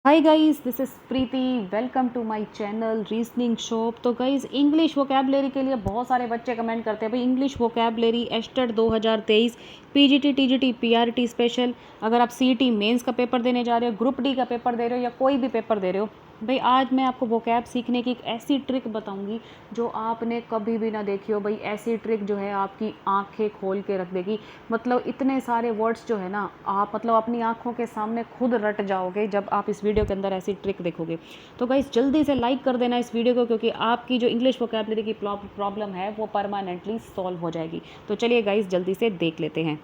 Hi guys, this is Preeti. Welcome to my channel reasoning shop. तो guys, English vocabulary के लिए बहुत सारे बच्चे कमेंट करते हैं भाई English vocabulary state 2023 PGT TGT PRT special. अगर आप सीईटी मेंस का पेपर देने जा रहे हो, ग्रुप डी का पेपर दे रहे हो या कोई भी पेपर दे रहे हो, भाई आज मैं आपको वोकैब सीखने की एक ऐसी ट्रिक बताऊंगी जो आपने कभी भी ना देखी हो। भाई ऐसी ट्रिक जो है आपकी आंखें खोल के रख देगी। मतलब इतने सारे वर्ड्स जो है ना, आप मतलब अपनी आंखों के सामने खुद रट जाओगे जब आप इस वीडियो के अंदर ऐसी ट्रिक देखोगे। तो गाइस, जल्दी से लाइक कर देना इस वीडियो को, क्योंकि आपकी जो इंग्लिश वोकैबलरी की प्रॉब्लम है वो परमानेंटली सॉल्व हो जाएगी। तो चलिए गाइस, जल्दी से देख लेते हैं।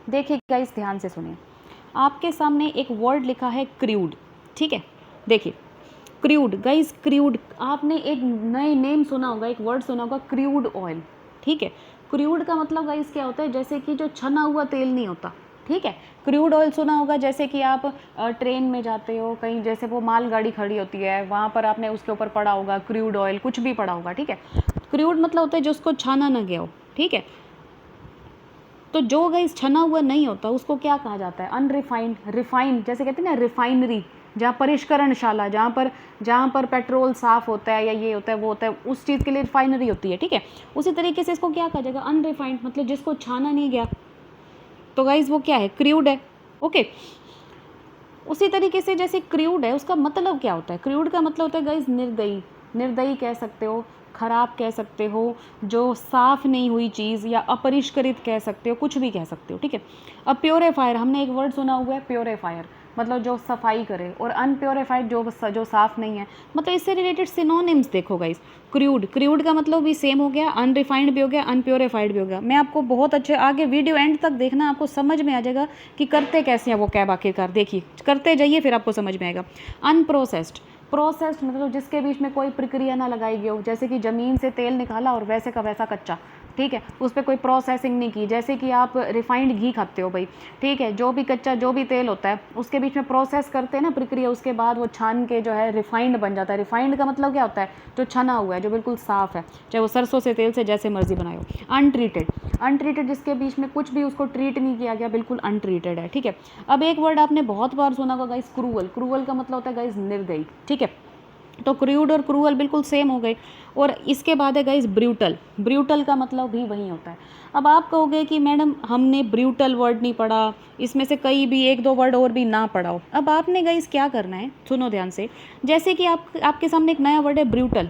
देखिए गाइस, ध्यान से सुनिए। आपके सामने एक वर्ड लिखा है क्रूड। ठीक है, देखिए क्रूड। गाइस, क्रूड आपने एक नए नेम सुना होगा, एक वर्ड सुना होगा, क्रूड ऑयल। ठीक है, क्रूड का मतलब गाइस क्या होता है? जैसे कि जो छना हुआ तेल नहीं होता। ठीक है, क्रूड ऑयल सुना होगा। जैसे कि आप ट्रेन में जाते हो कहीं, जैसे वो मालगाड़ी खड़ी होती है, वहाँ पर आपने उसके ऊपर पड़ा होगा क्रूड ऑयल, कुछ भी पड़ा होगा। ठीक है, क्रूड मतलब होता है जो उसको छाना ना गया हो। ठीक है, तो जो गाइस छना हुआ नहीं होता उसको क्या कहा जाता है? अनरिफाइंड। रिफाइंड जैसे कहते हैं ना, रिफाइनरी, जहाँ परिष्करणशाला, जहाँ पर पेट्रोल साफ होता है या ये होता है वो होता है, उस चीज़ के लिए रिफाइनरी होती है। ठीक है, उसी तरीके से इसको क्या कहा जाएगा? अनरिफाइंड, मतलब जिसको छाना नहीं गया। तो गाइस वो क्या है? क्रूड है। ओके, उसी तरीके से जैसे क्रूड है, उसका मतलब क्या होता है? क्रूड का मतलब होता है गाइस निर्दयी। निर्दयी कह सकते हो, खराब कह सकते हो, जो साफ नहीं हुई चीज़, या अपरिष्कृत कह सकते हो, कुछ भी कह सकते हो। ठीक है, अब प्योरीफायर, हमने एक वर्ड सुना हुआ है प्योरीफायर, मतलब जो सफाई करे, और अनप्योरीफाइड जो साफ नहीं है। मतलब इससे रिलेटेड सिनोनिम्स देखो गाइस। क्रूड, क्रूड का मतलब भी सेम हो गया, अनरिफाइंड भी हो गया, अनप्योरीफाइड भी हो गया। मैं आपको बहुत अच्छे, आगे वीडियो एंड तक देखना, आपको समझ में आ जाएगा कि करते कैसे हैं वो कैब। आखिरकार देखिए, करते जाइए फिर आपको समझ में आएगा। अनप्रोसेस्ड, प्रोसेस्ड मतलब जिसके बीच में कोई प्रक्रिया ना लगाई गई हो, जैसे कि ज़मीन से तेल निकाला और वैसे का वैसा कच्चा। ठीक है, उस पर कोई प्रोसेसिंग नहीं की। जैसे कि आप रिफाइंड घी खाते हो भाई, ठीक है, जो भी कच्चा जो भी तेल होता है उसके बीच में प्रोसेस करते हैं ना, प्रक्रिया, उसके बाद वो छान के जो है रिफाइंड बन जाता है। रिफाइंड का मतलब क्या होता है? जो छना हुआ है, जो बिल्कुल साफ़ है, चाहे वो सरसों से तेल से जैसे मर्जी बनाए हो। अनट्रीटेड, अनट्रीटेड जिसके बीच में कुछ भी उसको ट्रीट नहीं किया गया, बिल्कुल अनट्रीटेड है। ठीक है, अब एक वर्ड आपने बहुत बार सुना होगा गाइस, क्रूअल। क्रूअल का मतलब होता है गाइस निर्दयी। ठीक है, तो क्रूड और क्रूअल बिल्कुल सेम हो गए। और इसके बाद है गाइस ब्रूटल। ब्रूटल का मतलब भी वही होता है। अब आप कहोगे कि मैडम हमने ब्रूटल वर्ड नहीं पढ़ा, इसमें से कई भी एक दो वर्ड और भी ना पढ़ाओ। अब आपने गाइस क्या करना है, सुनो ध्यान से। जैसे कि आपके सामने एक नया वर्ड है ब्रूटल,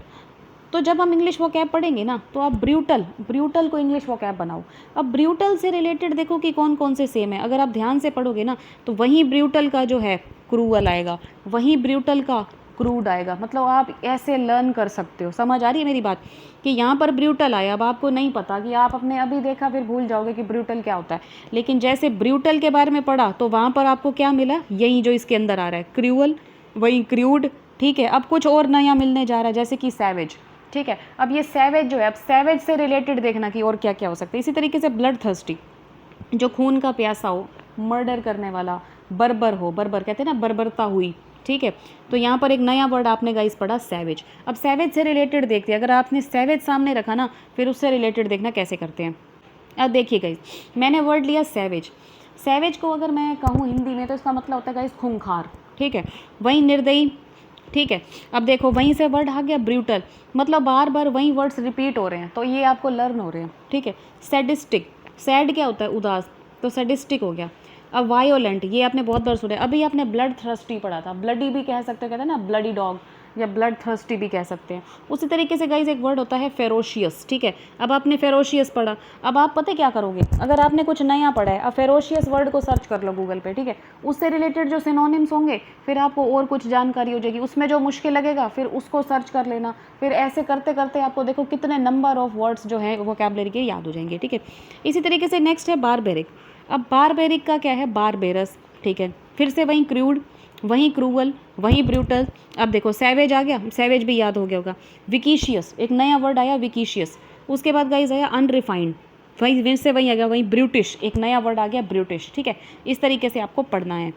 तो जब हम इंग्लिश वोकैब पढ़ेंगे ना, तो आप ब्रूटल, ब्रूटल को इंग्लिश वोकैब बनाओ। अब ब्रूटल से रिलेटेड देखो कि कौन कौन से सेम है। अगर आप ध्यान से पढ़ोगे ना, तो वहीं ब्रूटल का जो है क्रूअल आएगा, वहीं ब्रूटल का क्रूड आएगा। मतलब आप ऐसे लर्न कर सकते हो। समझ आ रही है मेरी बात? कि यहाँ पर ब्रूटल आया, अब आपको नहीं पता, कि आप अपने अभी देखा फिर भूल जाओगे कि ब्रूटल क्या होता है। लेकिन जैसे ब्रूटल के बारे में पढ़ा, तो वहाँ पर आपको क्या मिला? यही जो इसके अंदर आ रहा है, क्रूअल, वही क्रूड। ठीक है, अब कुछ और नया मिलने जा रहा है, जैसे कि सैवेज। ठीक है, अब ये सैवेज जो है, अब सैवेज से रिलेटेड देखना कि और क्या क्या हो सकता है। इसी तरीके से ब्लड थर्स्टी, जो खून का प्यासा हो, मर्डर करने वाला, बर्बर हो, बर्बर कहते हैं ना, बर्बरता हुई। ठीक है, तो यहाँ पर एक नया वर्ड आपने गाइस पढ़ा, सैवेज। अब सैवेज से रिलेटेड देखते हैं, अगर आपने सैवेज सामने रखा ना, फिर उससे रिलेटेड देखना कैसे करते हैं। अब देखिए गाइस, मैंने वर्ड लिया सैवेज। सैवेज को अगर मैं कहूँ हिंदी में, तो इसका मतलब होता है गाइस खूंखार। ठीक है, वही निर्दयी। ठीक है, अब देखो वहीं से वर्ड आ गया ब्रूटल, मतलब बार बार वही वर्ड्स रिपीट हो रहे हैं, तो ये आपको लर्न हो रहे हैं। ठीक है, सैडिस्टिक, सैड क्या होता है? उदास, तो सैडिस्टिक हो गया। अब वायोलेंट, ये आपने बहुत बार सुना है। अभी आपने ब्लड थर्स्टी पढ़ा था, ब्लडी भी कह सकते हो, कहते हैं ना ब्लडी डॉग, या ब्लड थर्स्टी भी कह सकते हैं। उसी तरीके से गाइज एक वर्ड होता है फेरोशियस। ठीक है, अब आपने फेरोशियस पढ़ा, अब आप पता क्या करोगे, अगर आपने कुछ नया पढ़ा है, अब फेरोशियस वर्ड को सर्च कर लो गूगल पे। ठीक है, उससे रिलेटेड जो सिनोनिम्स होंगे, फिर आपको और कुछ जानकारी हो जाएगी। उसमें जो मुश्किल लगेगा फिर उसको सर्च कर लेना। फिर ऐसे करते करते आपको देखो कितने नंबर ऑफ वर्ड्स जो है वोकैबुलरी के याद हो जाएंगे। ठीक है, इसी तरीके से नेक्स्ट है बारबेरिक। अब बारबेरिक का क्या है? बारबेरस। ठीक है, फिर से वहीं क्रूड, वहीं क्रूअल, वहीं ब्रूटल। अब देखो सैवेज आ गया, सैवेज भी याद हो गया होगा। विकीशियस, एक नया वर्ड आया विकीशियस। उसके बाद गाइज आया अनरिफाइंड, वहीं से वहीं आ गया, वहीं ब्रूटिश, एक नया वर्ड आ गया ब्रूटिश। ठीक है, इस तरीके से आपको पढ़ना है।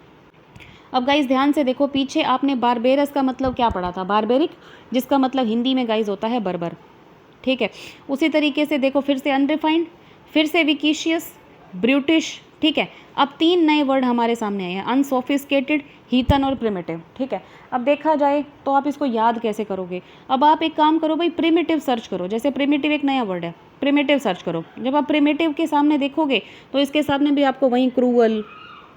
अब गाइज ध्यान से देखो, पीछे आपने बारबेरस का मतलब क्या पढ़ा था? बारबेरिक, जिसका मतलब हिंदी में गाइज होता है बर्बर। ठीक है, उसी तरीके से देखो फिर से अनरिफाइंड, फिर से विकीशियस, ब्रूटिश, ठीक है। अब 3 नए वर्ड हमारे सामने आए हैं, अनसोफिस्टिकेटेड, हीथन और प्रिमिटिव। ठीक है, अब देखा जाए तो आप इसको याद कैसे करोगे। अब आप एक काम करो भाई, प्रिमिटिव सर्च करो। जैसे प्रिमिटिव एक नया वर्ड है, प्रिमिटिव सर्च करो। जब आप प्रिमिटिव के सामने देखोगे तो इसके सामने भी आपको वहीं क्रूअल,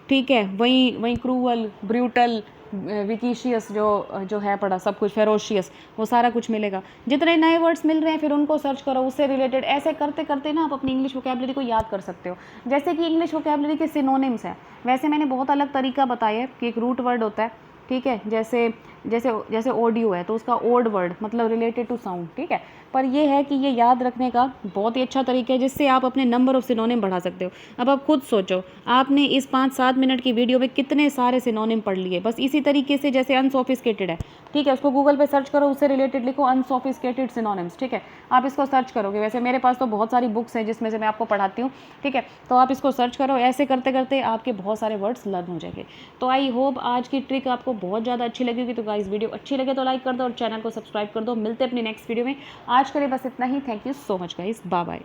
ठीक है, वहीं वहीं क्रूअल, ब्रूटल, विकीशियस जो है पड़ा सब कुछ, फेरोशियस, वो सारा कुछ मिलेगा। जितने नए वर्ड्स मिल रहे हैं फिर उनको सर्च करो, उससे रिलेटेड। ऐसे करते करते ना आप अपनी इंग्लिश वोकैबलरी को याद कर सकते हो। जैसे कि इंग्लिश वोकैबलरी के सिनोनिम्स हैं, वैसे मैंने बहुत अलग तरीका बताया है कि एक रूट वर्ड होता है, ठीक है, जैसे जैसे जैसे ऑडियो है तो उसका ओड वर्ड मतलब रिलेटेड टू साउंड, ठीक है। पर ये है कि ये याद रखने का बहुत ही अच्छा तरीका है जिससे आप अपने नंबर ऑफ सिनोनिम बढ़ा सकते हो। अब आप खुद सोचो, आपने इस 5-7 मिनट की वीडियो में कितने सारे सिनोनिम पढ़ लिए। बस इसी तरीके से जैसे अनसोफिस्टिकेटेड है, ठीक है, उसको गूगल पे सर्च करो, उससे रिलेटेड लिखो अनसोफिस्टिकेटेड सिनोनिम्स, ठीक है, आप इसको सर्च करोगे। वैसे मेरे पास तो बहुत सारी बुक्स हैं जिसमें से मैं आपको पढ़ाती हूँ, ठीक है, तो आप इसको सर्च करो। ऐसे करते करते आपके बहुत सारे वर्ड्स लर्न हो जाएंगे। तो आई होप आज की ट्रिक आपको बहुत ज़्यादा अच्छी लगेगी। तो गाइस वीडियो अच्छी लगे तो लाइक कर दो और चैनल को सब्सक्राइब कर दो। मिलते हैं अपनी नेक्स्ट वीडियो में। आज के लिए बस इतना ही। Thank you so much guys, bye bye.